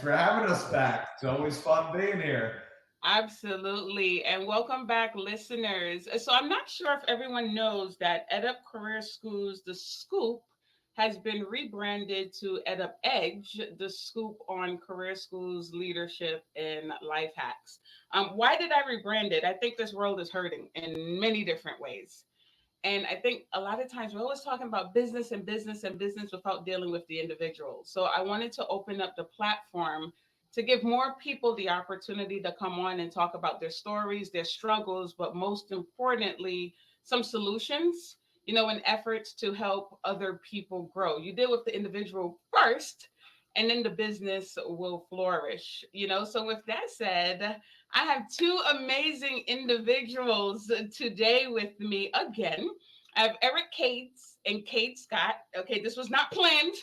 for having us back. It's always fun being here. Absolutely. And welcome back, listeners. So, I'm not sure if everyone knows that EdUp Career Schools, the Scoop, has been rebranded to EdUp Edge, the scoop on career schools, leadership, and life hacks. Why did I rebrand it? I think this world is hurting in many different ways. And I think a lot of times we're always talking about business and business and business without dealing with the individual. So I wanted to open up the platform to give more people the opportunity to come on and talk about their stories, their struggles, but most importantly, some solutions, in efforts to help other people grow. You deal with the individual first, and then the business will flourish. So with that said, I have two amazing individuals today with me again. I have Eric Cade and Cade Scott. Okay, this was not planned.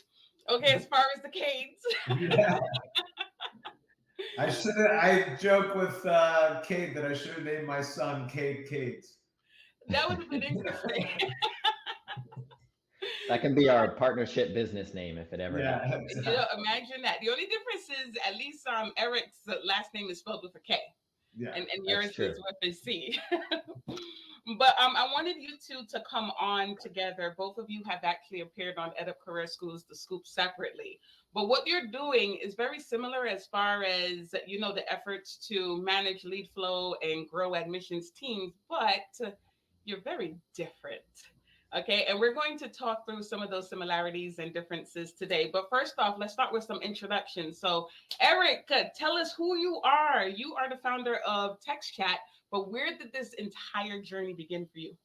Okay, as far as the Cades. Yeah. I joke with Cade that I should have named my son Cades. That would have been interesting. That can be our partnership business name if it ever Yeah, happens. exactly. Imagine that. The only difference is at least Eric's last name is spelled with a K, Yeah. and That's yours true. is with a C. But I wanted you two to come on together. Both of you have actually appeared on EdUp Career Schools, the Scoop, separately. But what you're doing is very similar as far as, the efforts to manage lead flow and grow admissions teams, but you're very different. Okay, and we're going to talk through some of those similarities and differences today. But first off, let's start with some introductions. So, Eric, tell us who you are. You are the founder of TextChat, but where did this entire journey begin for you?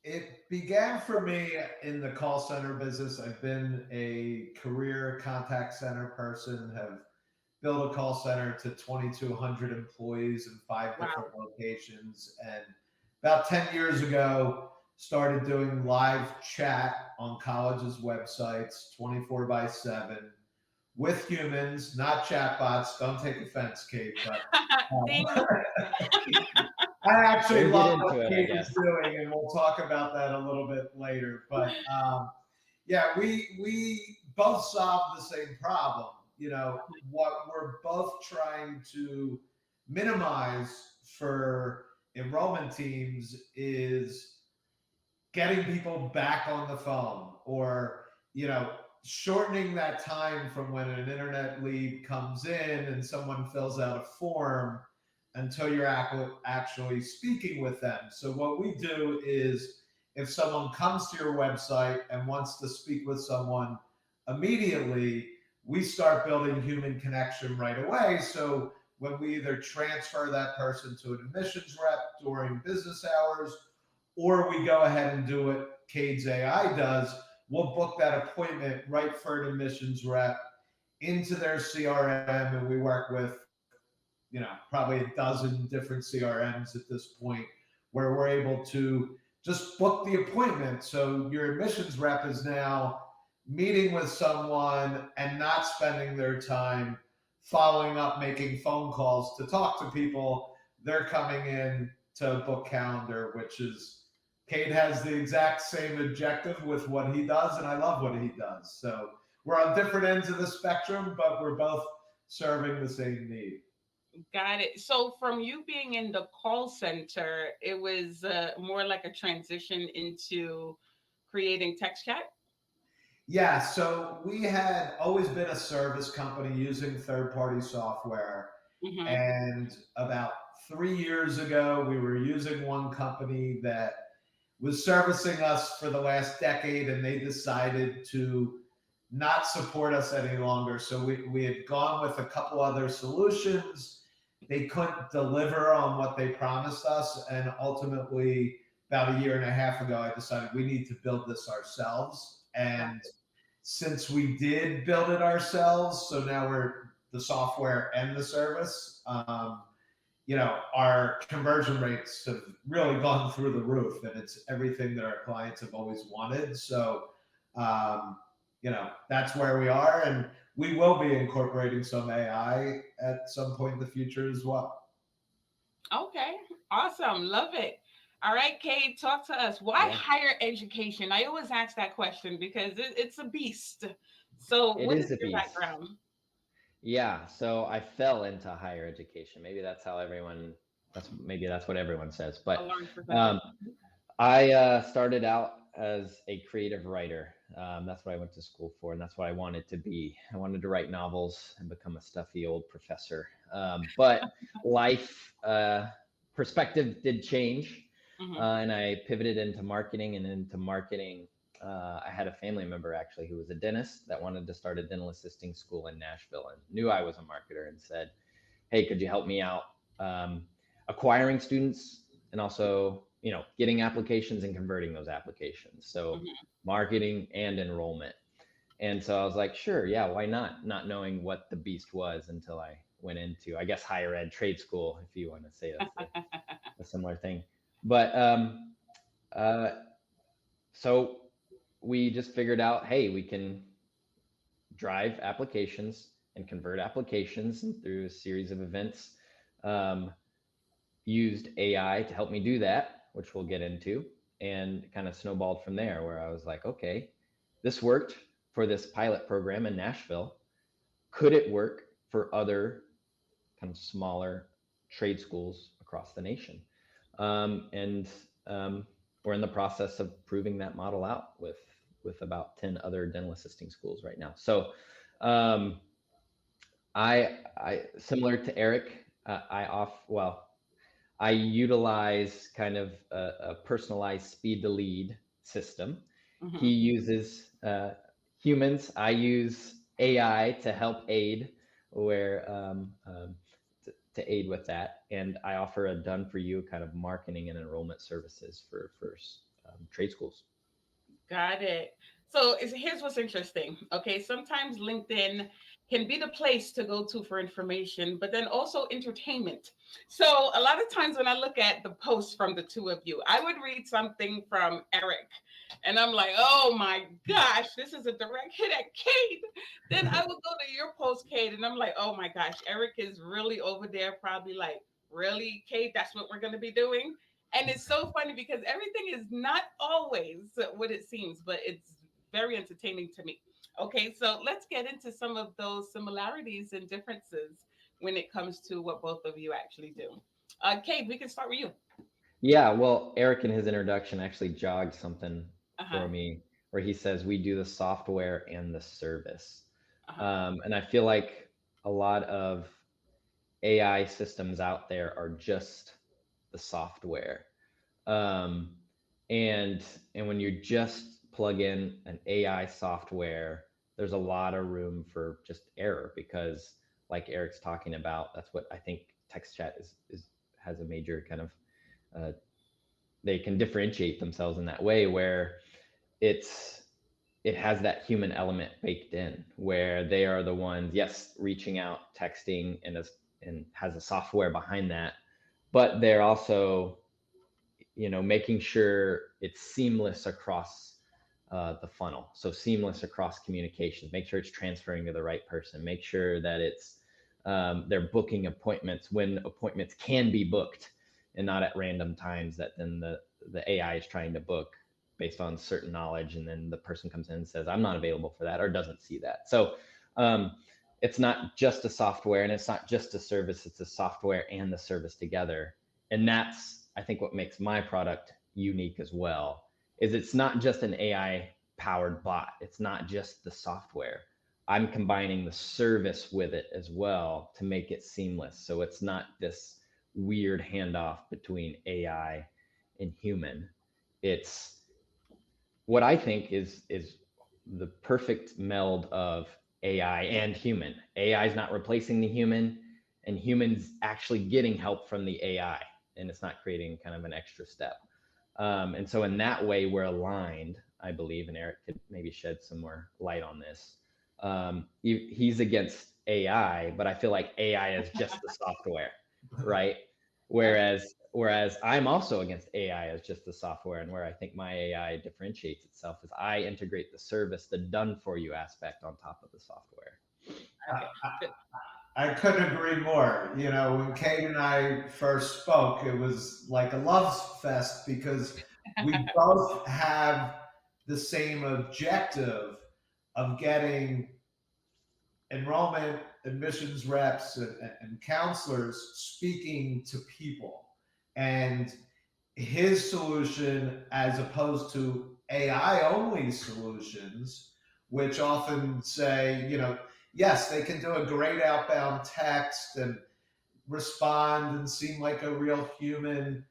It began for me in the call center business. I've been a career contact center person, have built a call center to 2,200 employees in five Wow. different locations. And about 10 years ago, started doing live chat on colleges' websites 24 by 7 with humans, not chatbots. Don't take offense, Kate, but Ding. I actually We'll get love into what it, I Kate is guess. doing, and we'll talk about that a little bit later. But yeah, we both solve the same problem. What we're both trying to minimize for enrollment teams is getting people back on the phone, or shortening that time from when an internet lead comes in and someone fills out a form until you're actually speaking with them. So what we do is, if someone comes to your website and wants to speak with someone immediately, we start building human connection right away. So when we either transfer that person to an admissions rep during business hours, or we go ahead and do what Cade's AI does, we'll book that appointment right for an admissions rep into their CRM, and we work with probably a dozen different CRMs at this point, where we're able to just book the appointment. So your admissions rep is now meeting with someone and not spending their time following up, making phone calls to talk to people. They're coming in to book calendar, which is, Cade has the exact same objective with what he does, and I love what he does. So we're on different ends of the spectrum, but we're both serving the same need. Got it. So, from you being in the call center, it was more like a transition into creating text chat. Yeah, so we had always been a service company using third-party software. Mm-hmm. And about 3 years ago, we were using one company that was servicing us for the last decade, and they decided to not support us any longer. So we had gone with a couple other solutions. They couldn't deliver on what they promised us. And ultimately, about a year and a half ago, I decided we need to build this ourselves. And since we did build it ourselves, so now we're the software and the service, our conversion rates have really gone through the roof, and it's everything that our clients have always wanted. So, that's where we are, and we will be incorporating some AI at some point in the future as well. Okay, awesome. Love it. All right, Kate, talk to us. Why Yeah, higher education? I always ask that question because it's a beast. So, it what is is a your beast. background? Yeah, so I fell into higher education. Maybe that's how everyone. That's what everyone says. A But learned profession. um, I started out as a creative writer. That's what I went to school for, and that's what I wanted to be. I wanted to write novels and become a stuffy old professor. But life perspective did change, Hmm. and I pivoted into marketing. And into marketing, I had a family member actually who was a dentist that wanted to start a dental assisting school in Nashville and knew I was a marketer and said, hey, could you help me out um, acquiring students and also, getting applications and converting those applications. So Hmm. marketing and enrollment. And so I was like, sure, yeah, why not? Not knowing what the beast was until I went into, I guess, higher ed trade school, if you want to say that's a similar thing. But uh, so we just figured out, hey, we can drive applications and convert applications and through a series of events. Um, Used AI to help me do that, which we'll get into, and kind of snowballed from there, where I was like, okay, this worked for this pilot program in Nashville. Could it work for other kind of smaller trade schools across the nation? And we're in the process of proving that model out with about 10 other dental assisting schools right now. So um, I similar to Eric, I utilize kind of a personalized speed to lead system. He Hmm. uses humans. I use AI to help aid where to aid with that, and I offer a done for you kind of marketing and enrollment services for trade schools. Got it. So here's what's interesting. Okay, sometimes LinkedIn can be the place to go to for information, but then also entertainment. So a lot of times when I look at the posts from the two of you, I would read something from Eric, and I'm like, oh my gosh, this is a direct hit at Cade. Then I would go to your post, Cade, and I'm like, oh my gosh, Eric is really over there, probably like, really, Cade, that's what we're going to be doing. And it's so funny because everything is not always what it seems, but it's very entertaining to me. Okay, so let's get into some of those similarities and differences when it comes to what both of you actually do. Kate, we can start with you. Yeah, well, Eric in his introduction actually jogged something Uh huh. for me where he says we do the software and the service. Uh huh. And I feel like a lot of AI systems out there are just the software. Um, and and when you just plug in an AI software, there's a lot of room for just error because, like Eric's talking about, that's what I think TextChat is has a major kind of uh, they can differentiate themselves in that way where it's it has that human element baked in where they are the ones, yes, reaching out, texting, and has a software behind that, but they're also, making sure it's seamless across the funnel. So seamless across communications. Make sure it's transferring to the right person. Make sure that it's they're booking appointments when appointments can be booked and not at random times that then the AI is trying to book based on certain knowledge, and then the person comes in and says, I'm not available for that, or doesn't see that. So um, it's not just a software and it's not just a service, it's a software and the service together. And that's, I think, what makes my product unique as well, is it's not just an AI powered bot. It's not just the software. I'm combining the service with it as well to make it seamless. So it's not this weird handoff between AI and human. It's what I think is the perfect meld of AI and human. AI is not replacing the human, and humans actually getting help from the AI, and it's not creating kind of an extra step. And so, in that way, we're aligned, I believe. And Eric could maybe shed some more light on this. He's against AI, but I feel like AI is just the software, right? Whereas I'm also against AI as just the software, and where I think my AI differentiates itself is I integrate the service, the done for you aspect on top of the software. Okay. Good. I couldn't agree more. You know, when Kate and I first spoke, it was like a love fest because we both have the same objective of getting enrollment admissions reps and counselors speaking to people. And his solution, as opposed to AI only solutions, which often say, yes, they can do a great outbound text and respond and seem like a real human.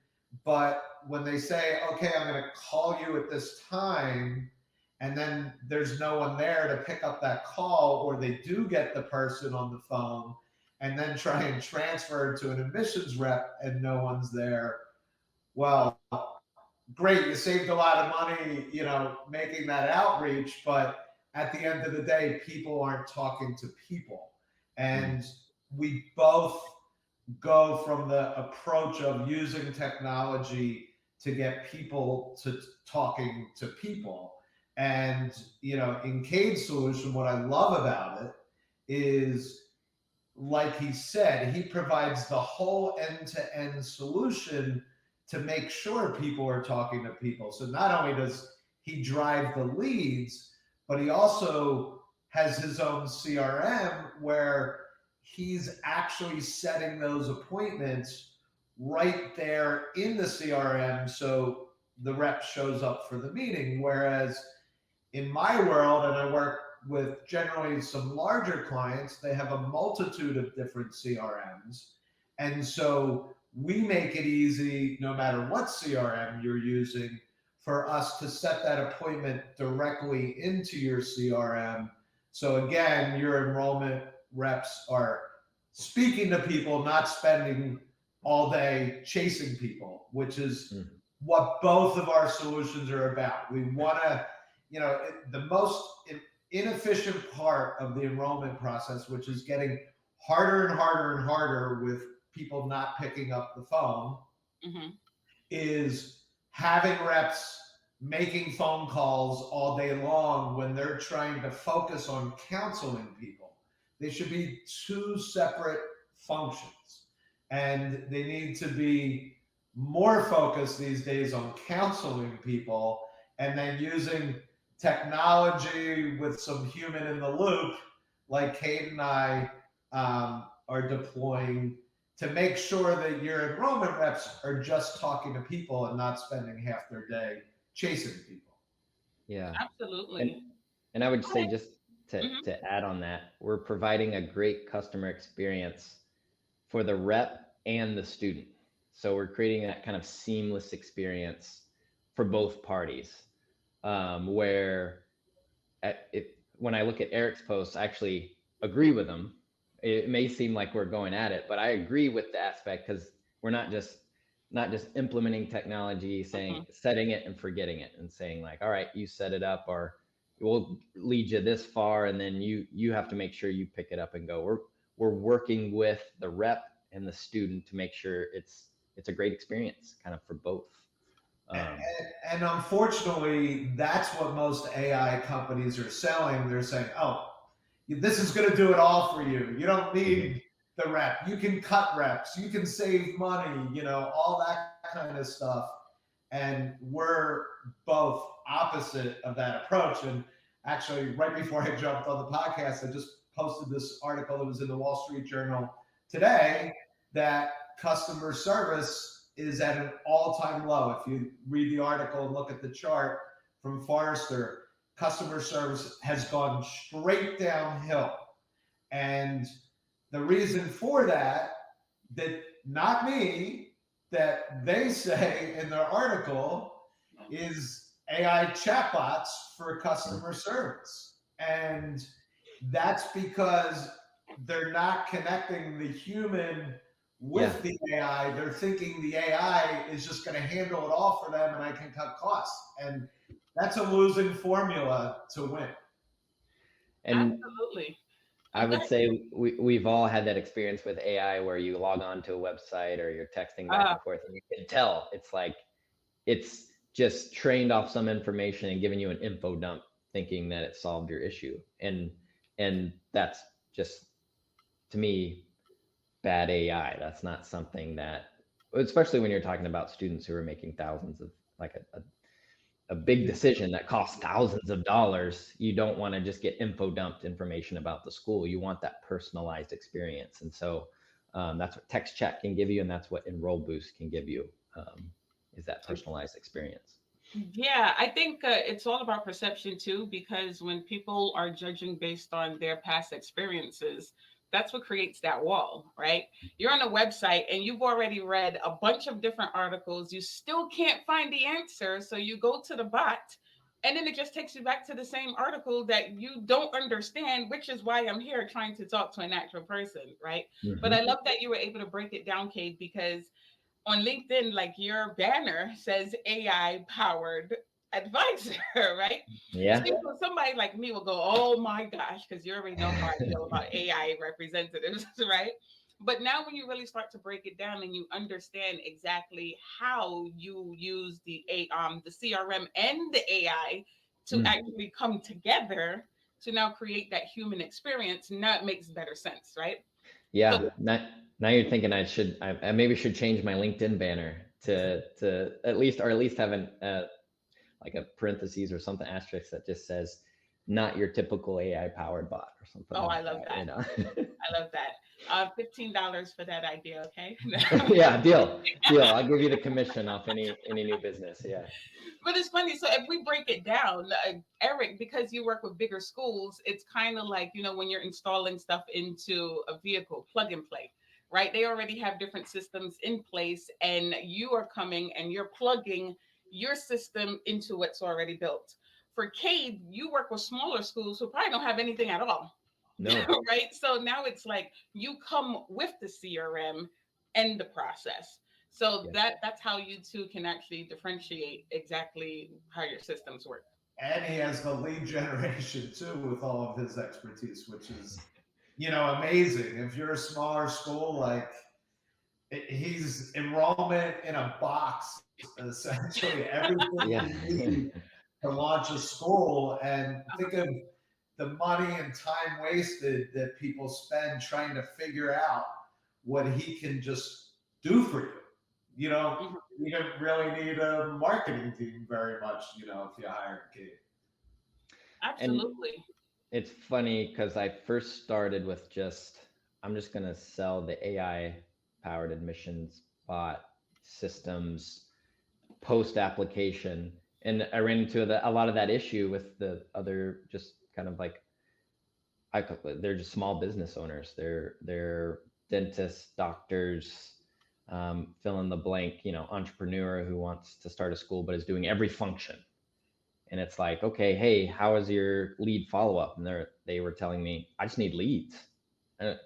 But when they say, okay, I'm going to call you at this time, and then there's no one there to pick up that call, or they do get the person on the phone and then try and transfer to an admissions rep and no one's there. Well, great, you saved a lot of money, making that outreach, but at the end of the day, people aren't talking to people. Mm. And we both go from the approach of using technology to get people to talking to people. And, in Cade's solution, what I love about it is, like he said, he provides the whole end-to-end solution to make sure people are talking to people. So not only does he drive the leads, but he also has his own CRM where he's actually setting those appointments right there in the CRM. So the rep shows up for the meeting. Whereas in my world, and I work with generally some larger clients, they have a multitude of different CRMs. And so we make it easy, no matter what CRM you're using, for us to set that appointment directly into your CRM. So again, your enrollment reps are speaking to people, not spending all day chasing people, which is what both of our solutions are about. We want to, the most inefficient part of the enrollment process, which is getting harder and harder and harder with people not picking up the phone, Mm-hmm. is having reps making phone calls all day long when they're trying to focus on counseling people. They should be two separate functions, and they need to be more focused these days on counseling people, and then using technology with some human in the loop, like Kate and I are deploying, to make sure that your enrollment reps are just talking to people and not spending half their day chasing people. Yeah. And Absolutely. and I would say, Okay. just to Mm-hmm. add on that, we're providing a great customer experience for the rep and the student. So we're creating that kind of seamless experience for both parties, where when I look at Eric's posts, I actually agree with him. It may seem like we're going at it, but I agree with the aspect, because we're not just implementing technology, Mm-hmm. saying setting it and forgetting it, and saying like, all right, you set it up, or we'll lead you this far, and then you have to make sure you pick it up and go. We're working with the rep and the student to make sure it's a great experience, kind of for both. Um, And unfortunately, that's what most AI companies are selling. They're saying, oh, this is going to do it all for you. You don't mhm. need the rep. You can cut reps. You can save money, all that kind of stuff. And we're both opposite of that approach. And actually, right before I jumped on the podcast, I just posted this article that was in the Wall Street Journal today, that customer service is at an all-time low. If you read the article and look at the chart from Forrester, customer service has gone straight downhill. And the reason for that not me, that they say in their article, is AI chatbots for customer service. And that's because they're not connecting the human Yeah. with the AI. They're thinking the AI is just going to handle it all for them and I can cut costs. And that's a losing formula to win. And Absolutely. I Go would ahead. say we've all had that experience with AI, where you log on to a website or you're texting back Uh, and forth, and you can tell it's like it's just trained off some information and giving you an info dump, thinking that it solved your issue. And that's just, to me, bad AI. That's not something that, especially when you're talking about students who are making thousands of, like a big decision that costs thousands of dollars, you don't want to just get info dumped information about the school. You want that personalized experience. And so that's what TextChat can give you, and that's what Enroll Boost can give you, is that personalized experience. Yeah, I think it's all about perception too, because when people are judging based on their past experiences, that's what creates that wall, right? You're on a website and you've already read a bunch of different articles, you still can't find the answer, so you go to the bot. And then it just takes you back to the same article that you don't understand, which is why I'm here trying to talk to an actual person, right? But I Mm-hmm. love that you were able to break it down, Kate, because on LinkedIn, like your banner says AI powered advisor, right? Yeah. So somebody like me will go, oh my gosh, because you already know how I feel about AI representatives, right? But now when you really start to break it down and you understand exactly how you use the CRM and the AI to Mm. actually come together to now create that human experience, now it makes better sense, right? So Yeah. Now you're thinking I maybe should change my LinkedIn banner to at least, or at least have an like a parentheses or something asterisk that just says not your typical AI powered bot or something oh, I like love that, that. I love that. $15 for that idea, okay? Yeah, deal. I'll give you the commission off any new business. Yeah. But it's funny. So if we break it down, Eric, because you work with bigger schools, it's kind of like, when you're installing stuff into a vehicle, plug and play, right? They already have different systems in place, and you are coming and you're plugging your system into what's already built. For Cade, you work with smaller schools who probably don't have anything at all. No. Right? So now it's like you come with the CRM and the process. So Yes. that's how you two can actually differentiate exactly how your systems work. And he has the lead generation too with all of his expertise, which is, amazing. If you're a smaller school, like he's enrollment in a box, essentially everything Yeah. you need to launch a school. And think of the money and time wasted that people spend trying to figure out what he can just do for you. You know, Mhm. you don't really need a marketing team very much, if you hire a kid. And Absolutely. it's funny because I first started with I'm just going to sell the AI powered admissions bot systems post application. And I ran into a lot of that issue with the other, just kind of like, they're just small business owners. They're dentists, doctors, fill in the blank, entrepreneur who wants to start a school but is doing every function. And it's like, okay, hey, how is your lead follow up? And they were telling me, I just need leads. And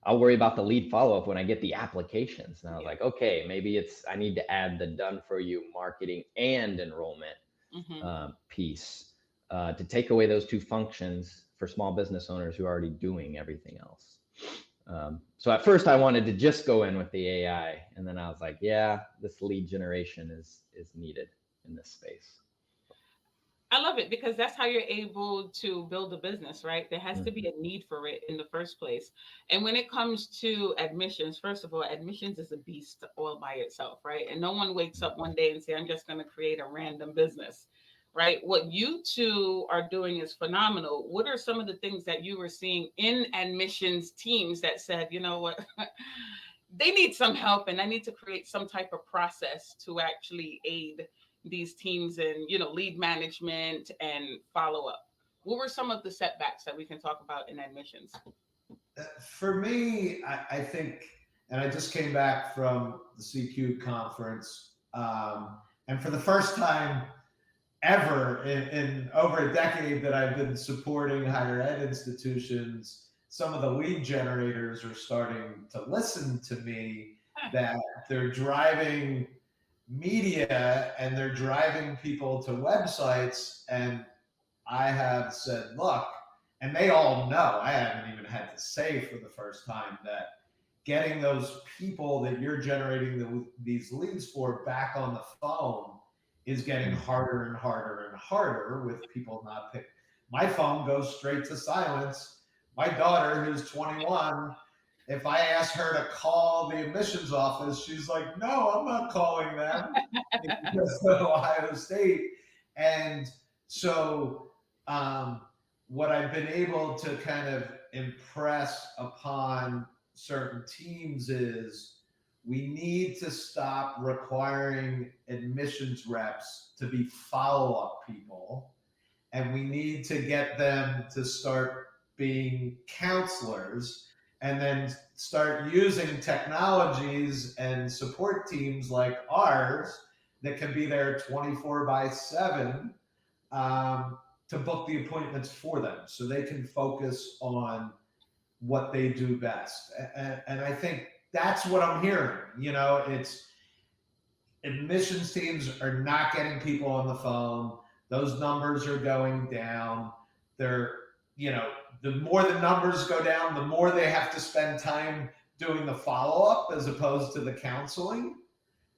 I'll worry about the lead follow up when I get the applications. And I was Yeah. like, okay, maybe I need to add the done for you marketing and enrollment Hmm. piece to take away those two functions for small business owners who are already doing everything else. So at first I wanted to just go in with the AI, and then I was like, yeah, this lead generation is needed in this space. I love it because that's how you're able to build a business, right? There has to be Mhm. a need for it in the first place. And when it comes to admissions, first of all, admissions is a beast all by itself, right? And no one wakes up one day and say, I'm just going to create a random business, right? What you two are doing is phenomenal. What are some of the things that you were seeing in admissions teams that said, you know what? They need some help and I need to create some type of process to actually aid these teams in, lead management and follow up. What were some of the setbacks that we can talk about in admissions? For me, I think, and I just came back from the CQ conference, and for the first time ever in over a decade that I've been supporting higher ed institutions, some of the lead generators are starting to listen to me, that they're driving media and they're driving people to websites. And I have said, look, and they all know, I haven't even had to say for the first time, that getting those people that you're generating these leads for back on the phone is getting harder and harder and harder with people not picking. My phone goes straight to silence. My daughter, who's 21, if I ask her to call the admissions office, she's like, no, I'm not calling them, because of Ohio State. And so, um, what I've been able to kind of impress upon certain teams is we need to stop requiring admissions reps to be follow up people, and we need to get them to start being counselors and then start using technologies and support teams like ours that can be there 24 by 7, um, to book the appointments for them so they can focus on what they do best. And I think that's what I'm hearing. It's admissions teams are not getting people on the phone. Those numbers are going down. They're, you know, the more the numbers go down, the more they have to spend time doing the follow up as opposed to the counseling.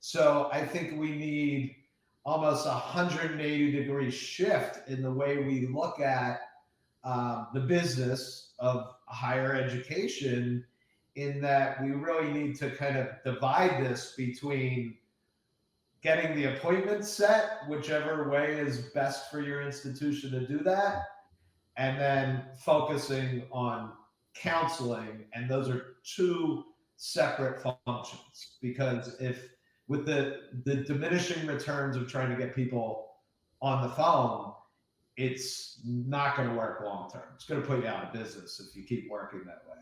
So I think we need almost a 180-degree shift in the way we look at the business of higher education, in that we really need to kind of divide this between getting the appointment set, whichever way is best for your institution to do that, and then focusing on counseling. And those are two separate functions, because if with the diminishing returns of trying to get people on the phone, it's not going to work long term. It's going to put you out of business if you keep working that way.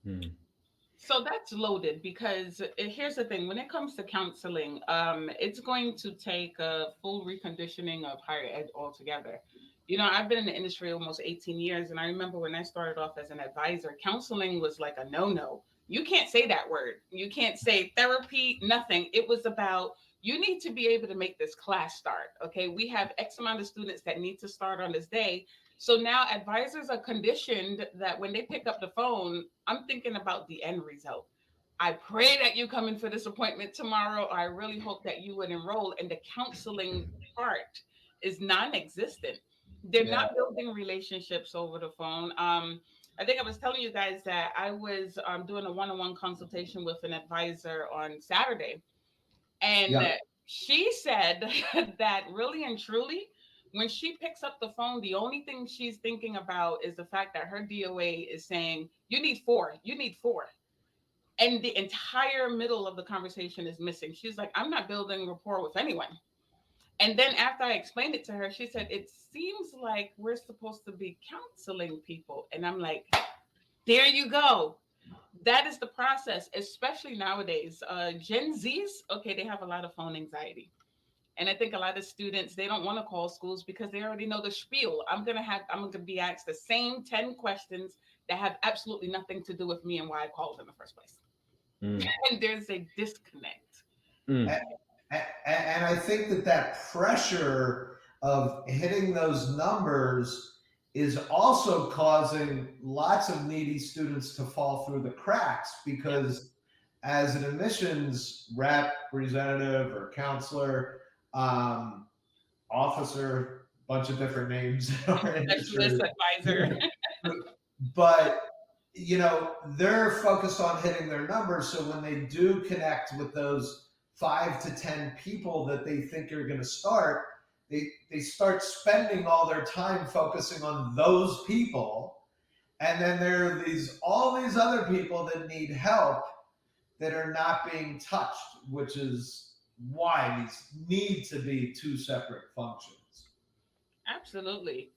Hmm. So that's loaded because here's the thing: when it comes to counseling, it's going to take a full reconditioning of higher ed altogether. I've been in the industry almost 18 years, and I remember when I started off as an advisor, counseling was like a no-no. You can't say that word. You can't say therapy, nothing. It was about you need to be able to make this class start. Okay, we have X amount of students that need to start on this day. So now advisors are conditioned that when they pick up the phone, I'm thinking about the end result. I pray that you come in for this appointment tomorrow. Or I really hope that you would enroll. And the counseling part is non existent. They're Yeah. not building relationships over the phone. I think I was telling you guys that I was doing a one on one consultation with an advisor on Saturday. And Yeah. she said that really and truly, when she picks up the phone, the only thing she's thinking about is the fact that her DOA is saying, you need four, you need four. And the entire middle of the conversation is missing. She's like, I'm not building rapport with anyone. And then after I explained it to her, she said, it seems like we're supposed to be counseling people. And I'm like, there you go. That is the process, especially nowadays. Gen Zs, okay, they have a lot of phone anxiety. And I think a lot of students, they don't want to call schools because they already know the spiel. I'm gonna be asked the same 10 questions that have absolutely nothing to do with me and why I called in the first place. Mm. And there's a disconnect. Mm. And I think that pressure of hitting those numbers is also causing lots of needy students to fall through the cracks, Yep. because as an admissions representative or counselor, um, officer, bunch of different names in our industry, Specialist advisor. but they're focused on hitting their numbers. So when they do connect with those 5 to 10 people that they think are going to start, they start spending all their time focusing on those people, and then there are all these other people that need help that are not being touched, which is why these need to be two separate functions. Absolutely.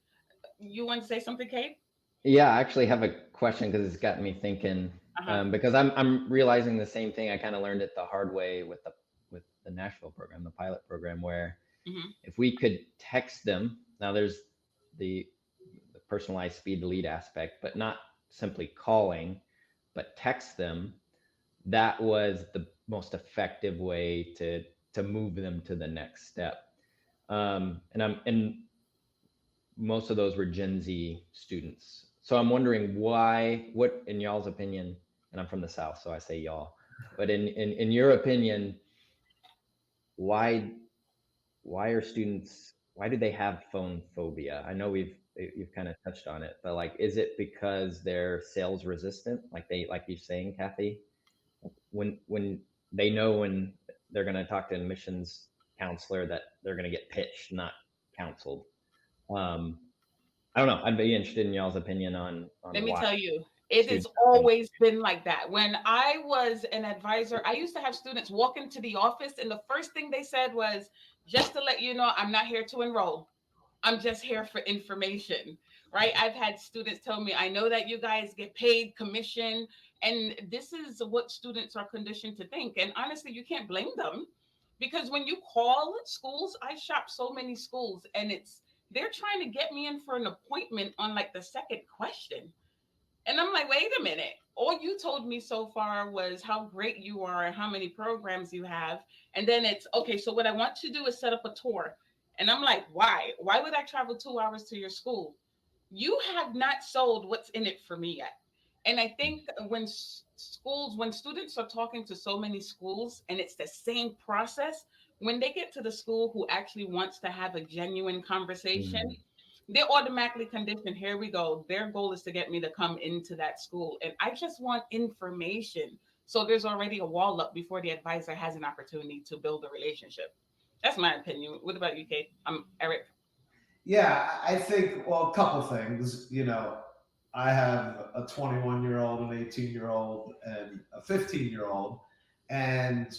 You want to say something, Kate? Yeah, I actually have a question because it's got me thinking. Uh-huh. Because I'm realizing the same thing. I kind of learned it the hard way with the Nashville program, the pilot program, where Hmm. if we could text them. Now there's the the personalized speed to lead aspect, but not simply calling, but text them. That was the most effective way to move them to the next step. And most of those were Gen Z students. So I'm wondering why, what in y'all's opinion, and I'm from the South, so I say y'all, but in your opinion, why why are students, why do they have phone phobia? I know you've kind of touched on it, but like, is it because they're sales resistant? Like like you're saying, Kathy, when they know when they're going to talk to admissions counselor that they're going to get pitched, not counseled. Um, I don't know. I'd be interested in y'all's opinion on Let me why tell you, it has students think. always been like that. When I was an advisor, I used to have students walk into the office, and the first thing they said was, just to let you know, I'm not here to enroll. I'm just here for information, right? I've had students tell me, I know that you guys get paid commission, and this is what students are conditioned to think. And honestly, you can't blame them because when you call schools, I shop so many schools, and they're trying to get me in for an appointment on like the second question. And I'm like, wait a minute. All you told me so far was how great you are and how many programs you have. And then it's okay. So, what I want to do is set up a tour. And I'm like, why? Why would I travel 2 hours to your school? You have not sold what's in it for me yet. And I think when students are talking to so many schools and it's the same process, when they get to the school who actually wants to have a genuine conversation, Mhm. they're automatically conditioned. Here we go. Their goal is to get me to come into that school. And I just want information. So there's already a wall up before the advisor has an opportunity to build a relationship. That's my opinion. What about you, Kate? I'm Eric. Yeah, I think, well, a couple things. I have a 21-year-old, an 18-year-old, and a 15-year-old, and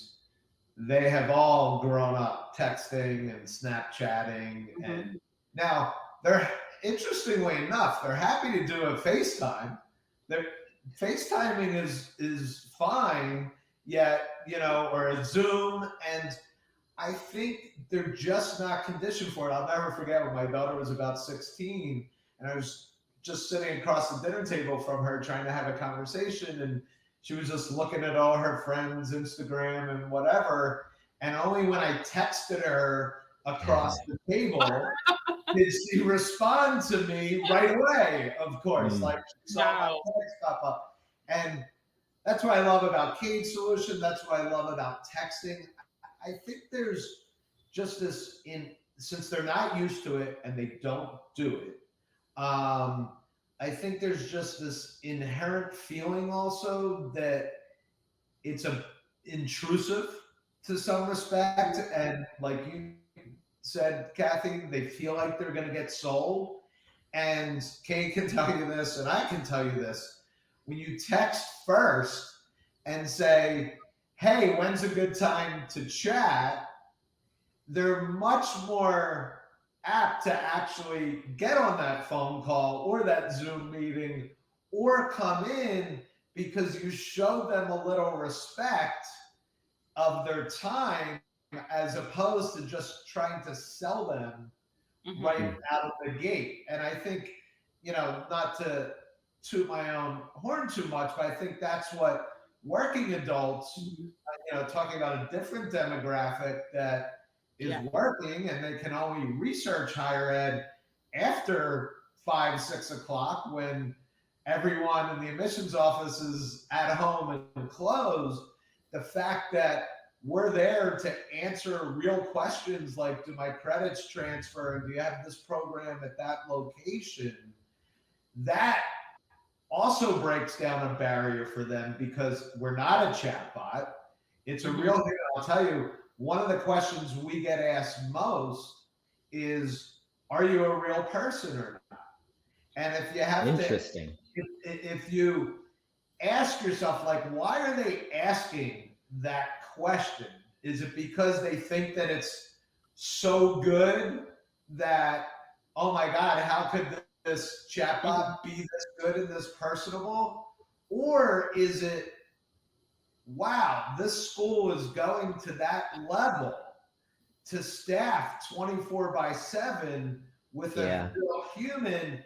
they have all grown up texting and Snapchatting. Mm-hmm. And now they're, interestingly enough, they're happy to do a FaceTime. They're, FaceTiming is fine, yet, or a Zoom. And I think they're just not conditioned for it. I'll never forget when my daughter was about 16 and I was just sitting across the dinner table from her trying to have a conversation, and she was just looking at all her friends' Instagram and whatever. And only when I texted her across the table did she respond to me right away, of course. Like Mm. she saw my Wow. text pop up. And that's what I love about Cade solution. That's what I love about texting. I think there's just this in since they're not used to it and they don't do it. I think there's just this inherent feeling also that it's a intrusive to some respect, and like you said, Kathy, they feel like they're going to get sold. And Kay can tell you this, and I can tell you this. When you text first and say, hey, when's a good time to chat? They're much more apt to actually get on that phone call or that Zoom meeting or come in because you show them a little respect of their time as opposed to just trying to sell them right Mm-hmm. Mm. out of the gate. And I think, not to toot my own horn too much, but I think that's what working adults, Mm-hmm. talking about a different demographic that is Yeah. working and they can only research higher ed after 5, 6 o'clock when everyone in the admissions office is at home and closed. The fact that we're there to answer real questions like, do my credits transfer and do you have this program at that location, that also breaks down a barrier for them because we're not a chatbot. It's a Mm-hmm. real thing. I'll tell you, one of the questions we get asked most is, are you a real person or not? And if you have to, Interesting. if you ask yourself, like, why are they asking that question? Is it because they think that it's so good that, oh my God, how could this chatbot be Mm-hmm. this good and this personable? Or is it, wow, this school is going to that level to staff 24/7 with a Yeah. real human,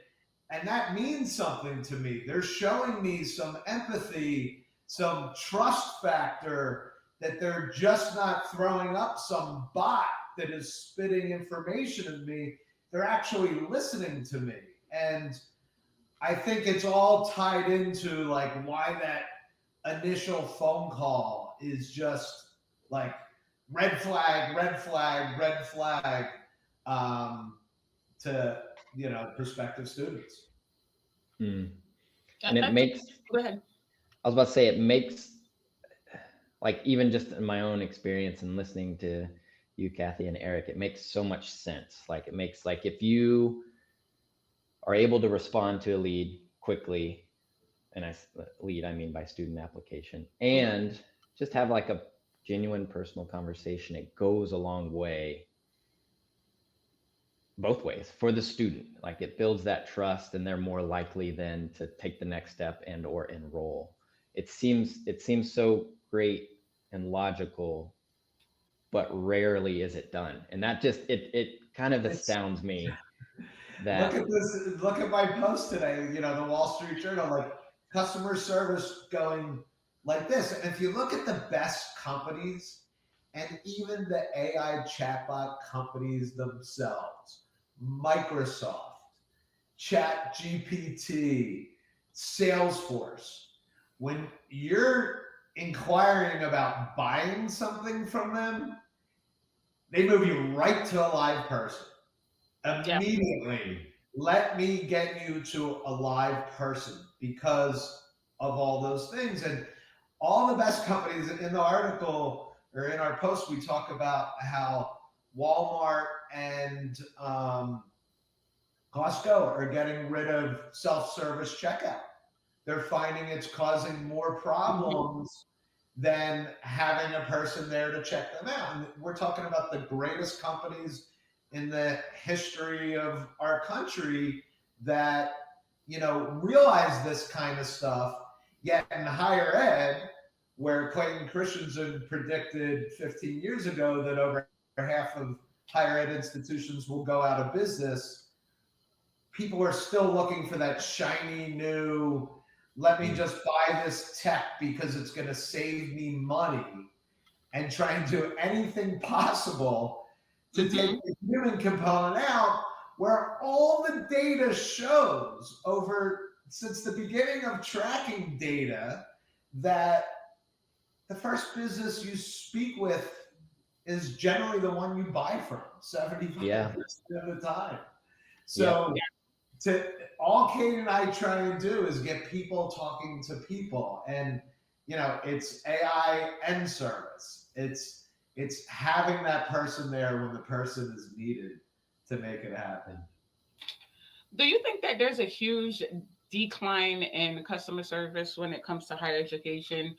and that means something to me. They're showing me some empathy, some trust factor, that they're just not throwing up some bot that is spitting information at me. They're actually listening to me. And I think it's all tied into like why that initial phone call is just like red flag, red flag, red flag, um, to prospective students. Mm. I, And it I think, makes, go ahead. I was about to say, it makes, like, even just in my own experience and listening to you, Kathy and Eric, it makes so much sense. Like it makes, like, if you are able to respond to a lead quickly, and lead, I mean by student application, and just have like a genuine personal conversation, it goes a long way both ways for the student. Like it builds that trust, and they're more likely then to take the next step and or enroll. It seems so great and logical, but rarely is it done. And that just it kind of It's astounds me look that at this. Look at my post today. You know, the Wall Street Journal, like customer service going like this. And if you look at the best companies, and even the AI chatbot companies themselves, Microsoft, Chat GPT, Salesforce, when you're inquiring about buying something from them, they move you right to a live person Yeah. immediately. Let me get you to a live person because of all those things. And all the best companies in the article or in our post, we talk about how Walmart and Costco are getting rid of self-service checkout. They're finding it's causing more Mhm. problems than having a person there to check them out. And we're talking about the greatest companies in the history of our country that, you know, realize this kind of stuff. Yet in higher ed, where Clayton Christensen predicted 15 years ago that over half of higher ed institutions will go out of business, people are still looking for that shiny new, let me just buy this tech because it's going to save me money, and trying to do anything possible to take Mhm. the human component out, where all the data shows over since the beginning of tracking data that the first business you speak with is generally the one you buy from 75% yeah, of the time. yep, So to all Cade and I try and do is get people talking to people, and you know, it's AI and service. It's having that person there when the person is needed to make it happen. Do you think that there's a huge decline in customer service when it comes to higher education?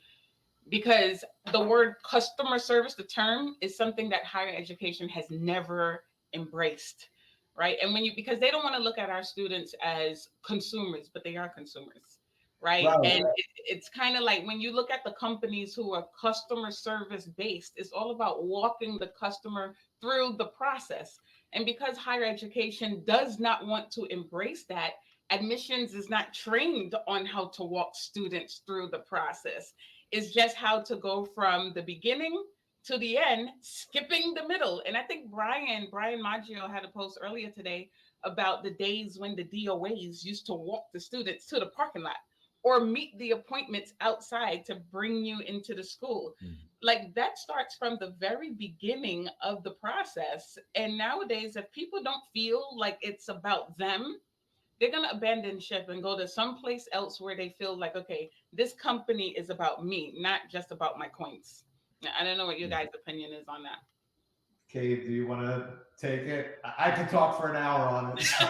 Because the word customer service, the term, is something that higher education has never embraced, right? And when you, because they don't want to look at our students as consumers, but they are consumers, right? Right. And it's kind of like when you look at the companies who are customer service based, it's all about walking the customer through the process. And because higher education does not want to embrace that, admissions is not trained on how to walk students through the process. It's just how to go from the beginning to the end, skipping the middle. And I think Brian Maggio had a post earlier today about the days when the DOAs used to walk the students to the parking lot or meet the appointments outside to bring you into the school. Like that starts from the very beginning of the process. And nowadays, if people don't feel like it's about them, they're going to abandon ship and go to someplace else where they feel like, okay, this company is about me, not just about my coins. I don't know what your guys' opinion is on that. Cade, do you want to take it? I could talk for an hour on it. So.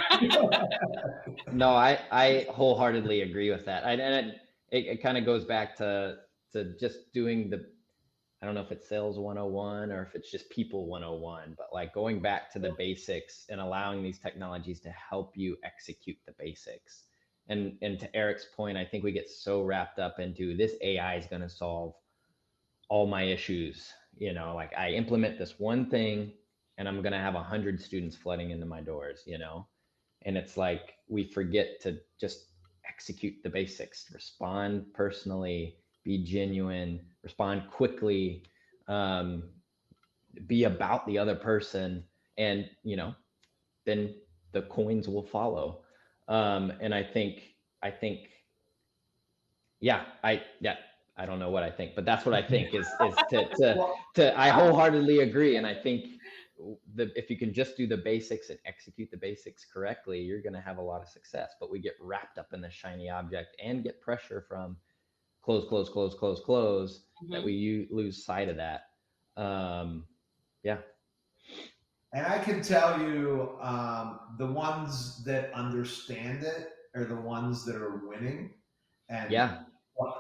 no, I wholeheartedly agree with that. And it kind of goes back to just doing the, I don't know if it's sales 101 or if it's just people 101, but like going back to the basics and allowing these technologies to help you execute the basics. And to Eric's point, I think we get so wrapped up into this AI is going to solve all my issues. You know, like I implement this one thing and I'm going to have 100 students flooding into my doors, you know? And it's like we forget to just execute the basics, respond personally, be genuine, respond quickly, um, be about the other person, and you know, then the coins will follow. And I think, yeah, I don't know what I think, but that's what I think is Well, I wholeheartedly agree, and I think if you can just do the basics and execute the basics correctly, you're going to have a lot of success. But we get wrapped up in the shiny object and get pressure from close that Mhm. we lose sight of that. Yeah, And I can tell you, the ones that understand it are the ones that are winning. And Yeah.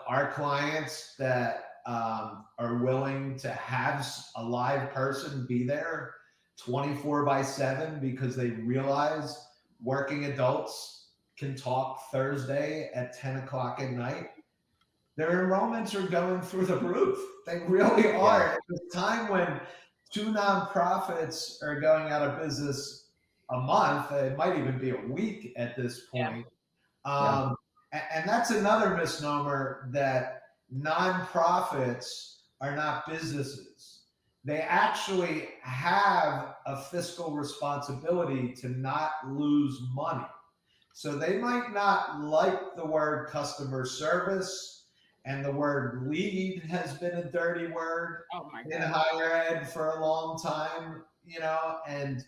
our clients that are willing to have a live person be there 24 by 7 because they realize working adults can talk Thursday at 10 o'clock at night, their enrollments are going through the roof. They really Yeah. are. At the time when two nonprofits are going out of business a month, it might even be a week at this Yeah. point. Yeah. And that's another misnomer, that nonprofits are not businesses. They actually have a fiscal responsibility to not lose money. So they might not like the word customer service, and the word lead has been a dirty word Oh my in God. higher ed for a long time, and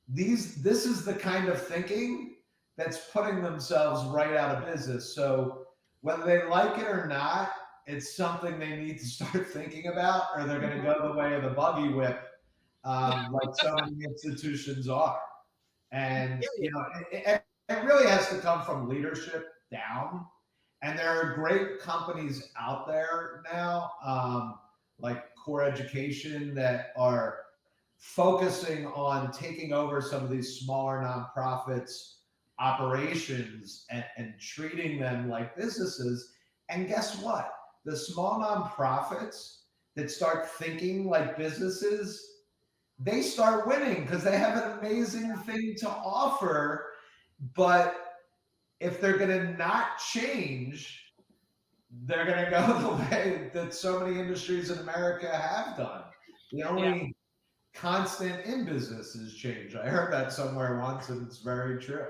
this is the kind of thinking that's putting themselves right out of business. So whether they like it or not, it's something they need to start thinking about, or they're going to Mhm. go the way of the buggy whip, like so many institutions are. And Period. it really has to come from leadership down. And there are great companies out there now, like Core Education, that are focusing on taking over some of these smaller nonprofits operations, and treating them like businesses. And guess what? The small nonprofits that start thinking like businesses, they start winning because they have an amazing thing to offer. But if they're going to not change, they're going to go the way that so many industries in America have done. The Yeah. only constant in business is change. I heard that somewhere once, and it's very true.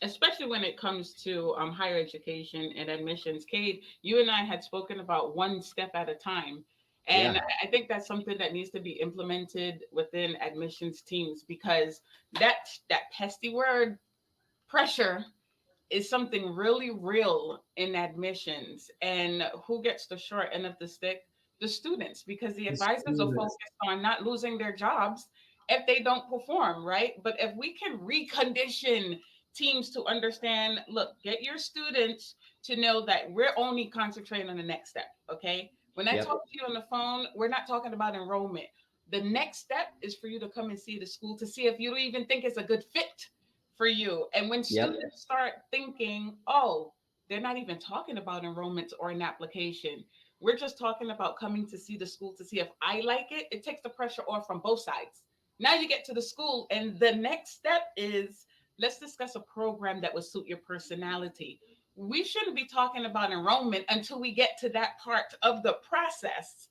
Especially when it comes to higher education and admissions. Cade, you and I had spoken about one step at a time. And Yeah. I think that's something that needs to be implemented within admissions teams, because that pesky word pressure is something really real in admissions. And who gets the short end of the stick? The students, because the The advisors are students. focused on not losing their jobs if they don't perform, right? But if we can recondition teams to understand, look, get your students to know that we're only concentrating on the next step, okay? When I talk Yep. to you on the phone, we're not talking about enrollment. The next step is for you to come and see the school to see if you even think it's a good fit for you. And when Yep. students start thinking, oh, they're not even talking about enrollments or an application, we're just talking about coming to see the school to see if I like it, it takes the pressure off from both sides. Now you get to the school, and the next step is, let's discuss a program that would suit your personality. We shouldn't be talking about enrollment until we get to that part of the process.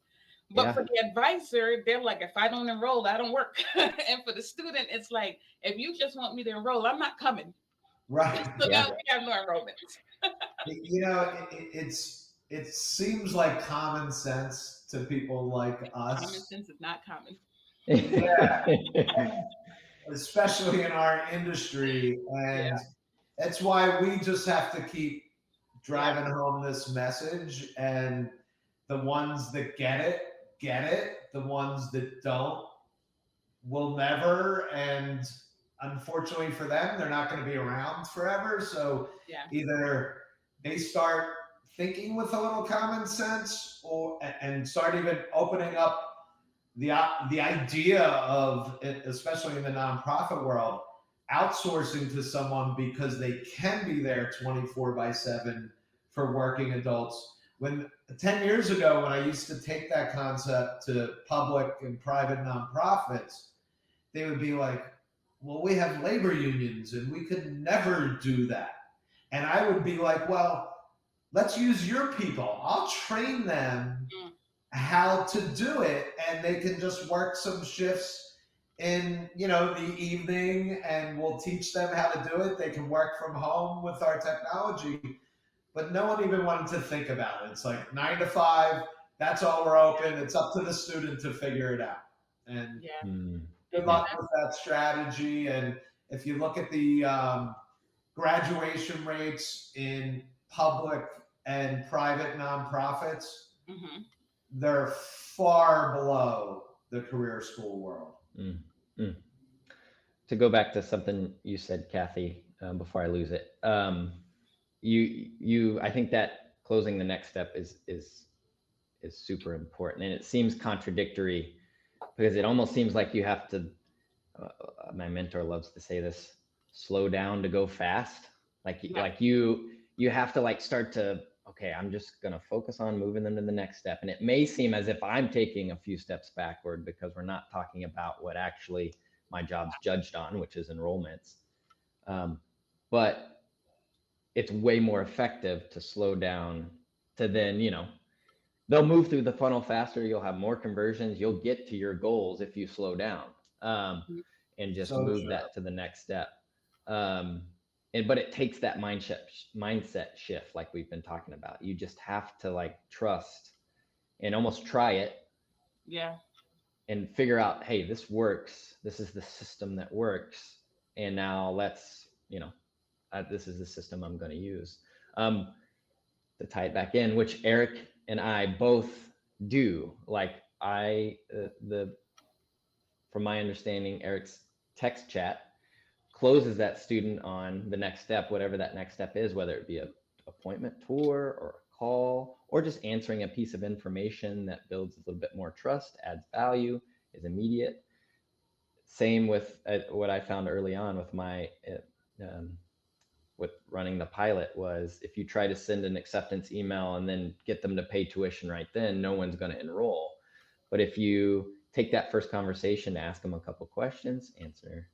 But for Yeah. the advisor, they're like, if I don't enroll, I don't work. And for the student, it's like, if you just want me to enroll, I'm not coming. Right. So now Yeah. we have no enrollments. It seems like common sense to people like Common us. sense is not common. Yeah. Especially in our industry. Yeah, And that's why we just have to keep yeah, driving home this message. And the ones that get it. The ones that don't will never. And unfortunately for them, they're not going to be around forever. So yeah, either they start thinking with a little common sense, or and start even opening up the idea of, especially in the nonprofit world, outsourcing to someone because they can be there 24 by 7 for working adults. When 10 years ago, when I used to take that concept to public and private nonprofits, they would be like, well, we have labor unions and we could never do that. And I would be like, well, let's use your people. I'll train them mm, how to do it, and they can just work some shifts in the evening, and we'll teach them how to do it. They can work from home with our technology. But no one even wanted to think about it. It's like 9 to 5, that's all we're open. It's up to the student to figure it out. And yeah. Hmm. good And Yeah. luck with that strategy. And if you look at the graduation rates in public and private nonprofits, hmm they're far below the career school world. Mm. Mm. To go back to something you said, Kathy, before I lose it, I think that closing the next step is super important, and it seems contradictory because it almost seems like you have to. My mentor loves to say this: slow down to go fast. Yeah. Like you have to like start to, okay, I'm just gonna focus on moving them to the next step, and it may seem as if I'm taking a few steps backward because we're not talking about what actually my job's judged on, which is enrollments. But it's way more effective to slow down to then, they'll move through the funnel faster. You'll have more conversions. You'll get to your goals if you slow down, Mhm. and just So move true. that to the next step. Um, but it takes that mindset shift, like we've been talking about. You just have to like trust and almost try it Yeah. and figure out, hey, this works. This is the system that works. And now let's, this is the system I'm going to use. Um, to tie it back in, which Eric and I both do. Like from my understanding, Eric's text chat closes that student on the next step, whatever that next step is, whether it be a appointment tour or a call or just answering a piece of information that builds a little bit more trust, adds value, is immediate. Same with what I found early on with my with running the pilot was if you try to send an acceptance email and then get them to pay tuition right then, no one's going to enroll. But if you take that first conversation to ask them a couple questions, answer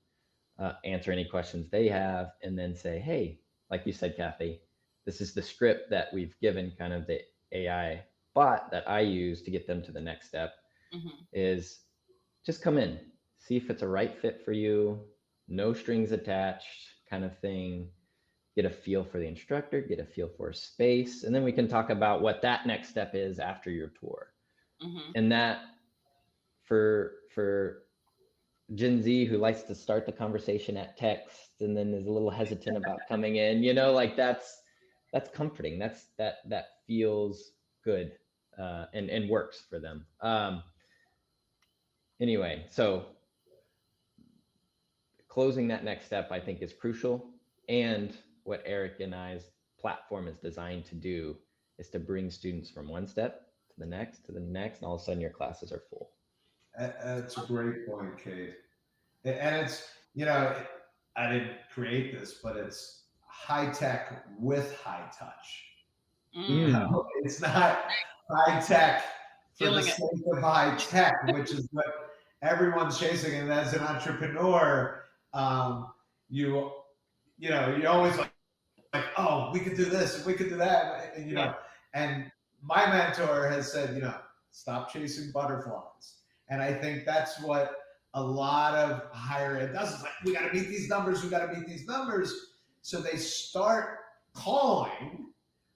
any questions they have, and then say, hey, like you said, Kathy, this is the script that we've given kind of the AI bot that I use to get them to the next step Hmm. is just come in, see if it's a right fit for you, no strings attached kind of thing, get a feel for the instructor, get a feel for space, and then we can talk about what that next step is after your tour. Hmm. And that for Gen Z who likes to start the conversation at text and then is a little hesitant about coming in, like that's comforting. That feels good, and works for them. Anyway, so closing that next step I think is crucial, and what Eric and I's platform is designed to do is to bring students from one step to the next to the next, and all of a sudden your classes are full. That's a great point, Cade. And it's, you know, I didn't create this, but it's high tech with high touch. You Mm. Mm. know, it's not high tech for the Feeling it. sake of high tech, which is what everyone's chasing. And as an entrepreneur, um, you you always like, oh, we could do this and we could do that, and Yeah. and my mentor has said, stop chasing butterflies, and I think that's what a lot of higher ed does. Is like, we got to meet these numbers, we got to meet these numbers, so they start calling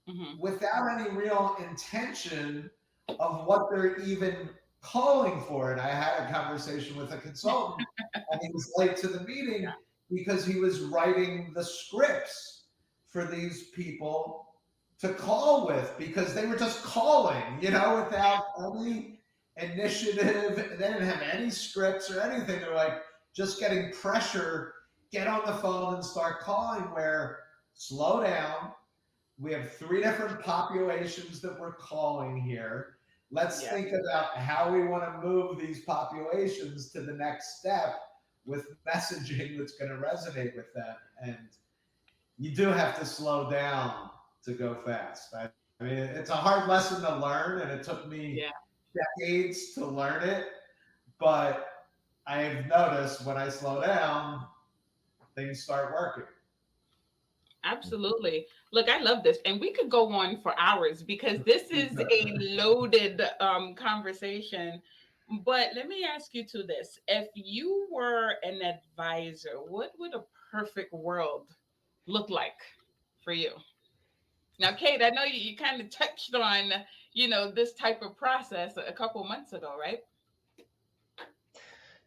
Hmm. without any real intention of what they're even calling for. And I had a conversation with a consultant, and he was late to the meeting because he was writing the scripts for these people to call with because they were just calling, without any initiative. They didn't have any scripts or anything. They're like just getting pressure, get on the phone and start calling. Where slow down, we have three different populations that we're calling here. Let's Yeah. think about how we want to move these populations to the next step with messaging that's going to resonate with them. And you do have to slow down to go fast. I mean, it's a hard lesson to learn, and it took me Yeah. decades to learn it. But I've noticed when I slow down, things start working. Absolutely. Look, I love this. And we could go on for hours because this is a loaded conversation. But let me ask you to this. If you were an advisor, what would a perfect world look like for you? Now, Kate, I know you kind of touched on, this type of process a couple months ago, right?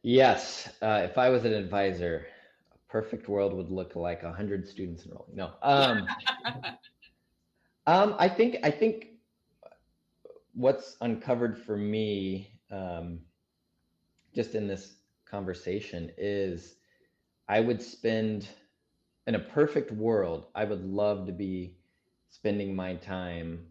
Yes, if I was an advisor, a perfect world would look like 100 students enrolling. No, I think what's uncovered for me, just in this conversation is I would spend, in a perfect world, I would love to be spending my time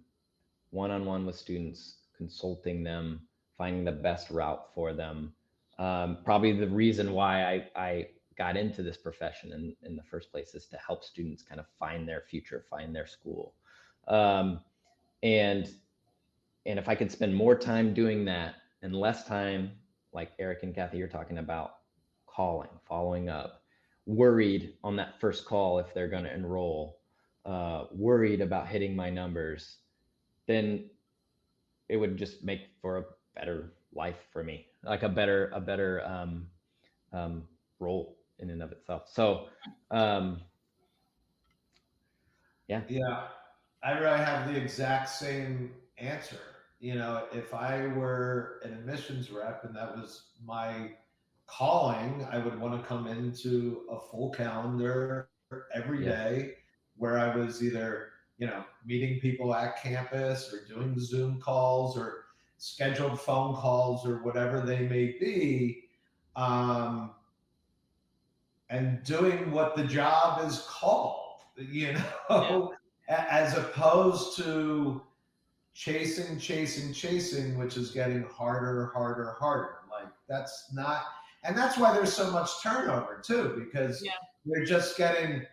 one on one with students, consulting them, finding the best route for them. Probably the reason why I got into this profession in the first place is to help students kind of find their future, find their school. Um, and and if I could spend more time doing that and less time, like Eric and Kathy, you're talking about, calling, following up, worried on that first call if they're going to enroll, worried about hitting my numbers, then it would just make for a better life for me, like a better um, role in and of itself. So, um, yeah, Yeah, I really have the exact same answer. You know, if I were an admissions rep and that was my calling, I would want to come into a full calendar every yeah, day where I was either, meeting people at campus or doing Zoom calls or scheduled phone calls or whatever they may be. Um, and doing what the job is called, Yeah. as opposed to chasing, which is getting harder. Like that's not, and that's why there's so much turnover too, because Yeah. they're just getting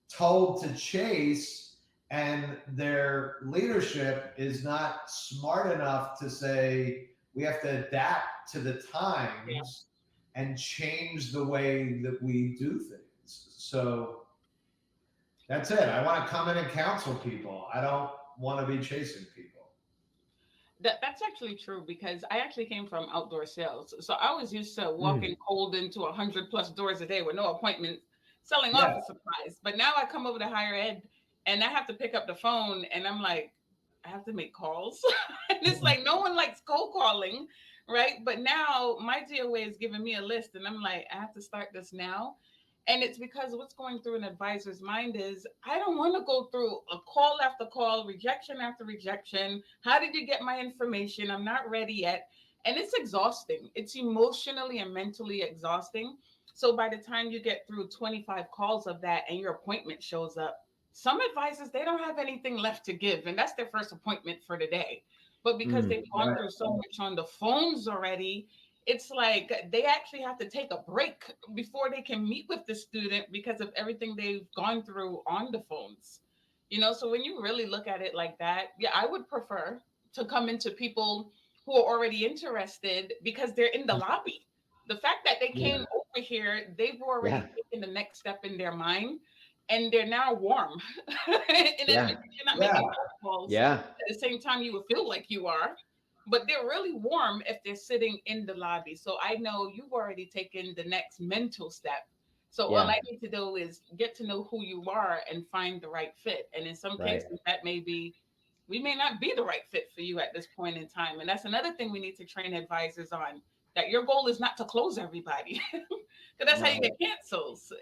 told to chase, and their leadership is not smart enough to say we have to adapt to the Yeah. times and change the way that we do things. So that's it. I want to come in and counsel people. I don't want to be chasing people. That's actually true because I actually came from outdoor sales. So I was used to mm, walking cold into 100+ doors a day with no appointments, selling Yeah. office supplies. But now I come over to higher ed and I have to pick up the phone and I'm like, I have to make calls. And it's like no one likes cold calling, right? But now my GOA is giving me a list and I'm like, I have to start this now. And it's because what's going through an advisor's mind is I don't want to go through a call after call, rejection after rejection. How did you get my information? I'm not ready yet. And it's exhausting. It's emotionally and mentally exhausting. So by the time you get through 25 calls of that and your appointment shows up, some advisors, they don't have anything left to give. And that's their first appointment for the day. But because mm, they've gone Right. through so much on the phones already, it's like they actually have to take a break before they can meet with the student because of everything they've gone through on the phones. So when you really look at it like that, yeah, I would prefer to come into people who are already interested because they're in the lobby. The fact that they Yeah. came over here, they've already yeah, taken the next step in their mind and they're now warm. And as yeah, you're not Yeah. making phone calls yeah, at the same time you would feel like you are, but they're really warm if they're sitting in the lobby. So I know you've already taken the next mental step. So all yeah, I need to do is get to know who you are and find the right fit. And in some right, cases, that may be we may not be the right fit for you at this point in time. And that's another thing we need to train advisors on, that your goal is not to close everybody because that's how you Right. get cancels.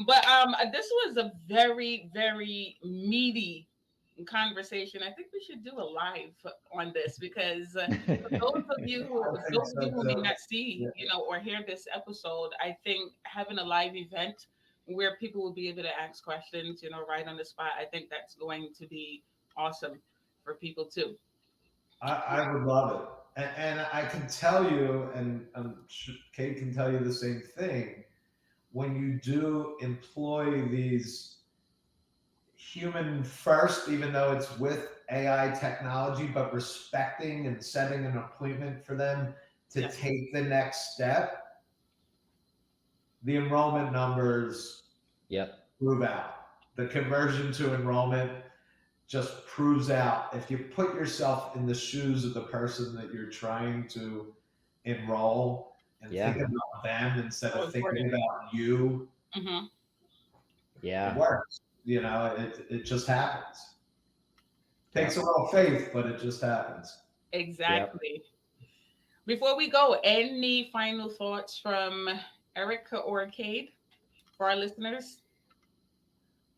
But this was a very, very meaty conversation. I think we should do a live on this because for I think those of so you who may too. not see, Yeah. or hear this episode, I think having a live event where people will be able to ask questions, right on the spot, I think that's going to be awesome for people too. I would love it. And I can tell you, and I'm sure Kate can tell you the same thing, when you do employ these human first, even though it's with AI technology, but respecting and setting an appointment for them to Yeah. take the next step, the enrollment numbers yep, prove out. The conversion to enrollment just proves out. If you put yourself in the shoes of the person that you're trying to enroll and think yeah, about them instead So of thinking important. about you, Hmm. it yeah, works. It just happens. Takes a yep, little faith, but it just happens. yep. Exactly. Before we go, any final thoughts from Erica or Cade for our listeners?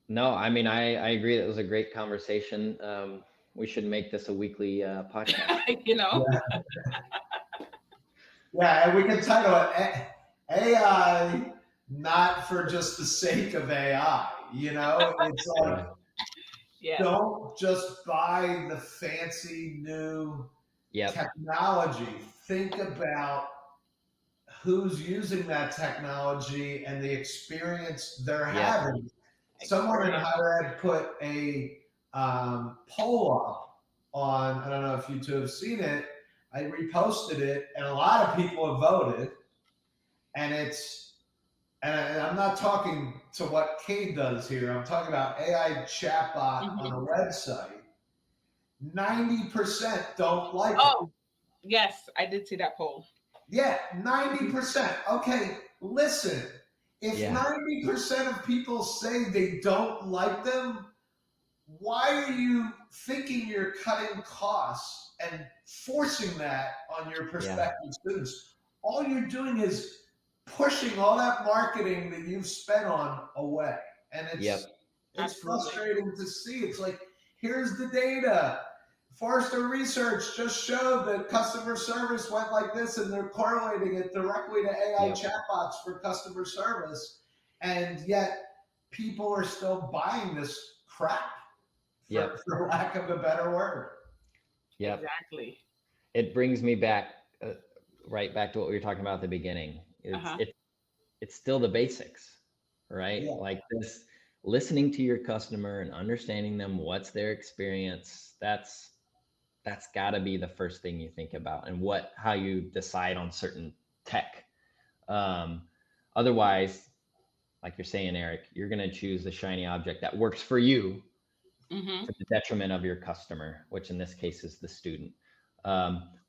No, I mean, I agree. That was a great conversation. We should make this a weekly podcast. you know, Yeah. Yeah, and we can title it AI, not for just the sake of AI. It's like, Yeah. Yeah. don't just buy the fancy new Yep. technology. Think about who's using that technology and the experience they're Yep. having. Someone in Experience. higher ed put a poll up on, I don't know if you two have seen it. I reposted it, and a lot of people have voted. And I'm not talking to what Cade does here. I'm talking about AI chatbot on a Mhm. website. 90% don't like it. Oh, yes, I did see that poll. Yeah, 90%. Okay, listen. If Yeah. 90% of people say they don't like them, why are you thinking you're cutting costs and forcing that on your Yeah. prospective students? All you're doing is pushing all that marketing that you've spent on away. And it's Yep. it's Absolutely. frustrating to see. It's like, here's the data. Forrester research just showed that customer service went like this, and they're correlating it directly to AI Yep. chatbots for customer service. And yet people are still buying this crap, for, Yep. for lack of a better word. Yep. Exactly. It brings me back, right back to what we were talking about at the beginning. It's Uh-huh. it's it's still the basics, right? Yeah. Like this, listening to your customer and understanding them, what's their experience. That's got to be the first thing you think about, and how you decide on certain tech. Um, Otherwise, like you're saying, Eric, you're going to choose the shiny object that works for you Mm-hmm. to the detriment of your customer, which in this case is the student.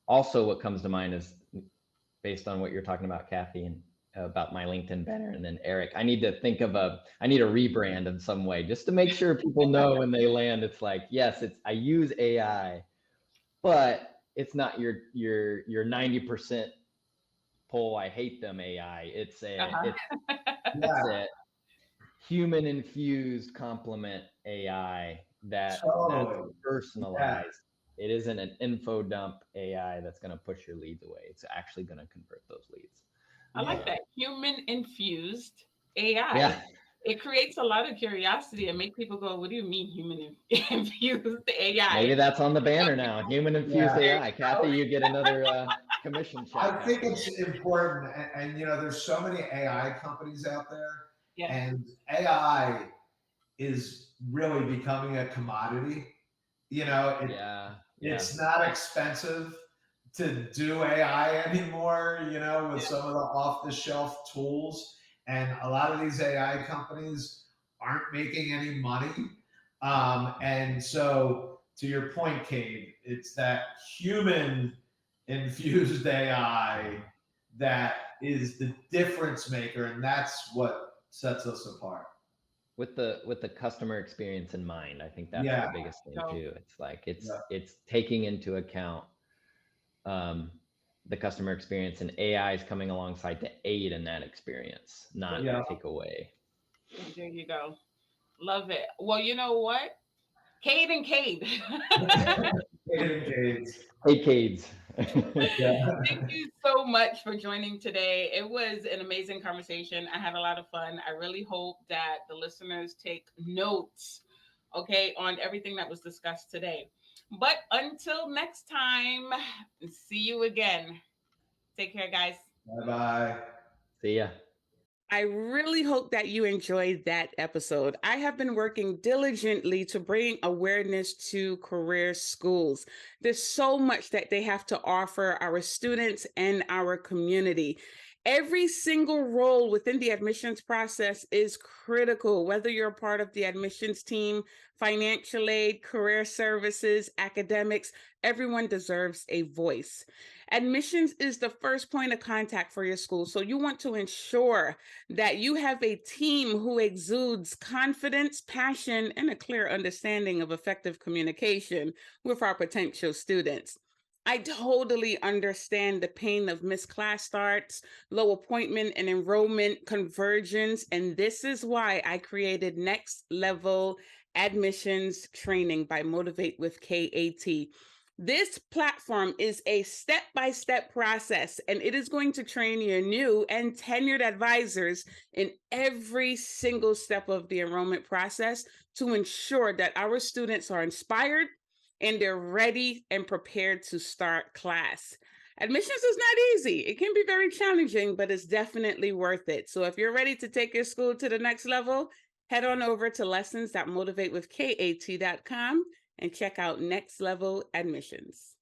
Also, what comes to mind is, based on what you're talking about, Kathy, and about my LinkedIn banner, and then Eric, I need to rebrand in some way just to make sure people know when they land. It's like, yes, I use AI, but it's not your 90% poll, I hate them AI. Uh-huh. It's Yeah, a human infused complement AI that's totally. Yeah. personalized. It isn't an info dump AI that's going to push your leads away. It's actually going to convert those leads. I like Yeah. that. Human infused AI. Yeah, It creates a lot of curiosity and make people go, what do you mean human infused maybe AI? that's on the banner now. Human infused Yeah. There AI. you Kathy, go. you get another commission I check think after it's this. important. And there's so many AI companies out there, Yeah. and AI is really becoming a commodity. You know, it, Yeah, yeah, it's not expensive to do AI anymore, with Yeah. some of the off the shelf tools. And a lot of these AI companies aren't making any money. And so, to your point, Cade, it's that human infused AI yeah. that is the difference maker. And that's what sets us apart. With the customer experience in mind, I think that's Yeah. the biggest thing So too. It's like it's Yeah. it's taking into account um, the customer experience, and AI is coming alongside to aid in that experience, not Yeah. take away. there you go. Love it. Well, you know what? Cade and Cade. Cade and Cade's. Hey, Kades. Yeah. Thank you so much for joining today. It was an amazing conversation. I had a lot of fun. I really hope that the listeners take notes, okay, on everything that was discussed today. But until next time, see you again. Take care, guys. Bye bye. See ya. I really hope that you enjoyed that episode. I have been working diligently to bring awareness to career schools. There's so much that they have to offer our students and our community. Every single role within the admissions process is critical, whether you're a part of the admissions team, financial aid, career services, academics, everyone deserves a voice. Admissions is the first point of contact for your school. So you want to ensure that you have a team who exudes confidence, passion, and a clear understanding of effective communication with our potential students. I totally understand the pain of missed class starts, low appointment and enrollment conversions, and this is why I created Next Level Admissions Training by Motivate with K.A.T. This platform is a step-by-step process, and it is going to train your new and tenured advisors in every single step of the enrollment process to ensure that our students are inspired and they're ready and prepared to start class. Admissions is not easy. It can be very challenging, but it's definitely worth it. So if you're ready to take your school to the next level, head on over to lessons.motivatewithKAT.com and check out Next Level Admissions.